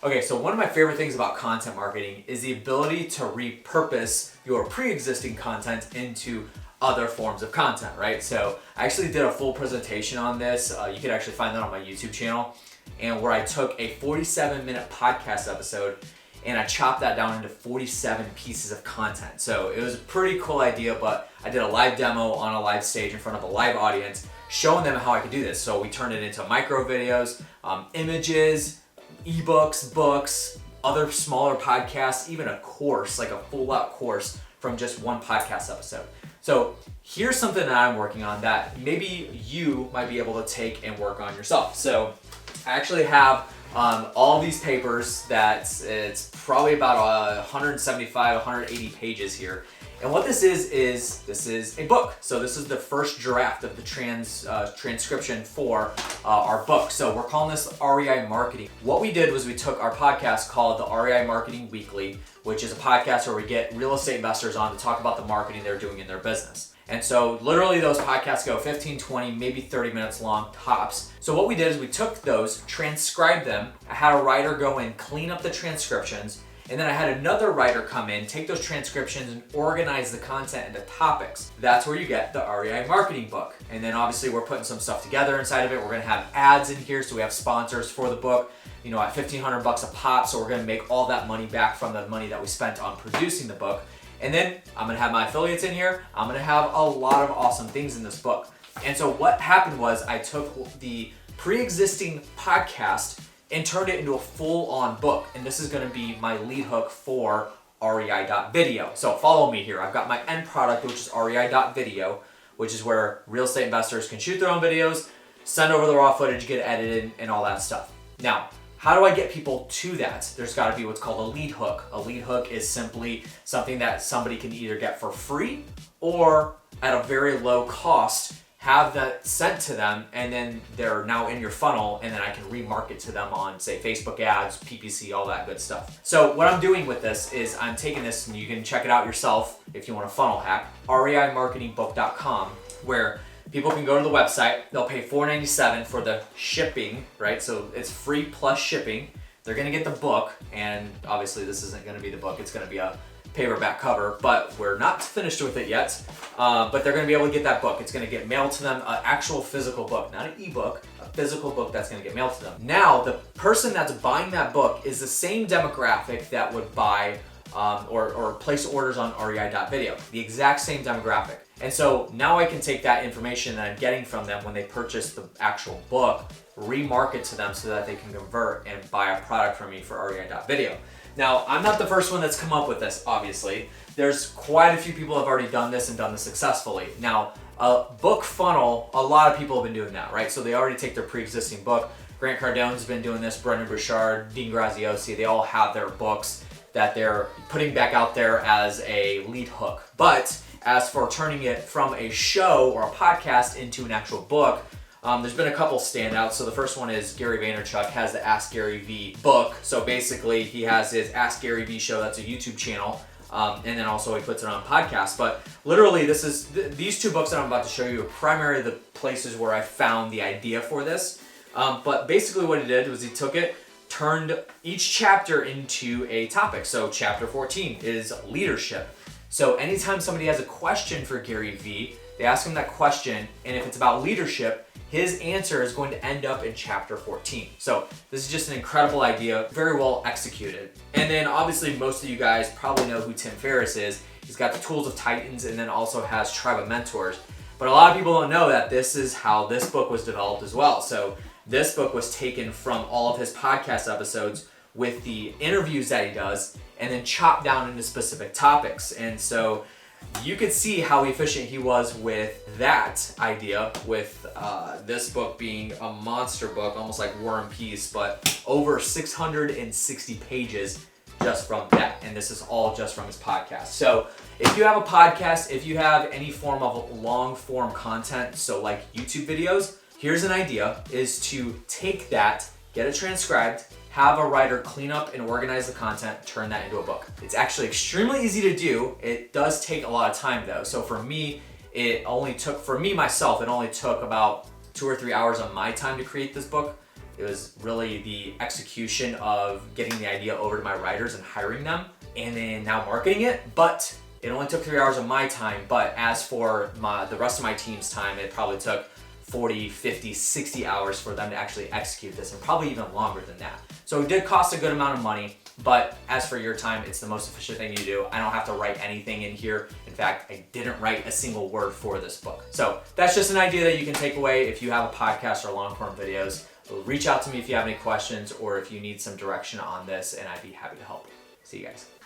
Okay, so one of my favorite things about content marketing is the ability to repurpose your pre-existing content into other forms of content, right? So I actually did a full presentation on this. You could actually find that on my YouTube channel, and where I took a 47-minute podcast episode and I chopped that down into 47 pieces of content. So it was a pretty cool idea, but I did a live demo on a live stage in front of a live audience, showing them how I could do this. So we turned it into micro videos, images, ebooks, books, other smaller podcasts, even a course, like a full-out course from just one podcast episode. So here's something that I'm working on that maybe you might be able to take and work on yourself. So I actually have all these papers that it's probably about 175, 180 pages here. And what this is a book. So this is the first draft of the transcription for our book. So we're calling this REI Marketing. What we did was we took our podcast called the REI Marketing Weekly, which is a podcast where we get real estate investors on to talk about the marketing they're doing in their business. And so literally those podcasts go 15, 20, maybe 30 minutes long tops. So what we did is we took those, transcribed them. I had a writer go in, clean up the transcriptions, and then I had another writer come in, take those transcriptions and organize the content into topics. That's where you get the REI Marketing book. And then obviously we're putting some stuff together inside of it. We're gonna have ads in here, so we have sponsors for the book, at $1,500 a pop. So we're gonna make all that money back from the money that we spent on producing the book. And then I'm gonna have my affiliates in here. I'm gonna have a lot of awesome things in this book. And so what happened was I took the pre-existing podcast and turned it into a full-on book. And this is gonna be my lead hook for REI.video. So follow me here. I've got my end product, which is REI.video, which is where real estate investors can shoot their own videos, send over the raw footage, get edited, and all that stuff. Now, how do I get people to that? There's gotta be what's called a lead hook. A lead hook is simply something that somebody can either get for free or at a very low cost, have that sent to them, and then they're now in your funnel, and then I can remarket to them on, say, Facebook ads, PPC, all that good stuff. So what I'm doing with this is I'm taking this, and you can check it out yourself if you want a funnel hack, reimarketingbook.com, where people can go to the website, they'll pay $4.97 for the shipping, right? So it's free plus shipping. They're gonna get the book, and obviously this isn't gonna be the book, it's gonna be a paperback cover, but we're not finished with it yet. But they're gonna be able to get that book. It's gonna get mailed to them, an actual physical book, not an ebook, a physical book that's gonna get mailed to them. Now, the person that's buying that book is the same demographic that would buy or place orders on REI.video, the exact same demographic. And so now I can take that information that I'm getting from them when they purchase the actual book, remarket to them so that they can convert and buy a product from me for REI.video. Now, I'm not the first one that's come up with this, obviously. There's quite a few people have already done this and done this successfully. Now, a book funnel, a lot of people have been doing that, right? So they already take their pre-existing book. Grant Cardone's been doing this, Brendan Burchard, Dean Graziosi, they all have their books that they're putting back out there as a lead hook. But as for turning it from a show or a podcast into an actual book, there's been a couple standouts. So the first one is Gary Vaynerchuk has the Ask Gary V book. So basically he has his Ask Gary V show, that's a YouTube channel. And then also he puts it on podcasts. But literally these two books that I'm about to show you are primarily the places where I found the idea for this. But basically what he did was he took it, turned each chapter into a topic. So chapter 14 is leadership. So anytime somebody has a question for Gary V, they ask him that question, and if it's about leadership, his answer is going to end up in chapter 14. So this is just an incredible idea, very well executed. And then obviously most of you guys probably know who Tim Ferriss is. He's got the Tools of Titans and then also has Tribe of Mentors. But a lot of people don't know that this is how this book was developed as well. So this book was taken from all of his podcast episodes with the interviews that he does and then chopped down into specific topics. And so you could see how efficient he was with that idea, with this book being a monster book, almost like War and Peace, but over 660 pages just from that. And this is all just from his podcast. So if you have a podcast, if you have any form of long form content, so like YouTube videos, here's an idea, is to take that, get it transcribed, have a writer clean up and organize the content, turn that into a book. It's actually extremely easy to do. It does take a lot of time though. So for me, it only took about 2 or 3 hours of my time to create this book. It was really the execution of getting the idea over to my writers and hiring them, and then now marketing it. But it only took 3 hours of my time. But as for the rest of my team's time, it probably took 40, 50, 60 hours for them to actually execute this, and probably even longer than that. So it did cost a good amount of money, but as for your time, it's the most efficient thing you do. I don't have to write anything in here. In fact, I didn't write a single word for this book. So that's just an idea that you can take away if you have a podcast or long-form videos. Reach out to me if you have any questions or if you need some direction on this, and I'd be happy to help. See you guys.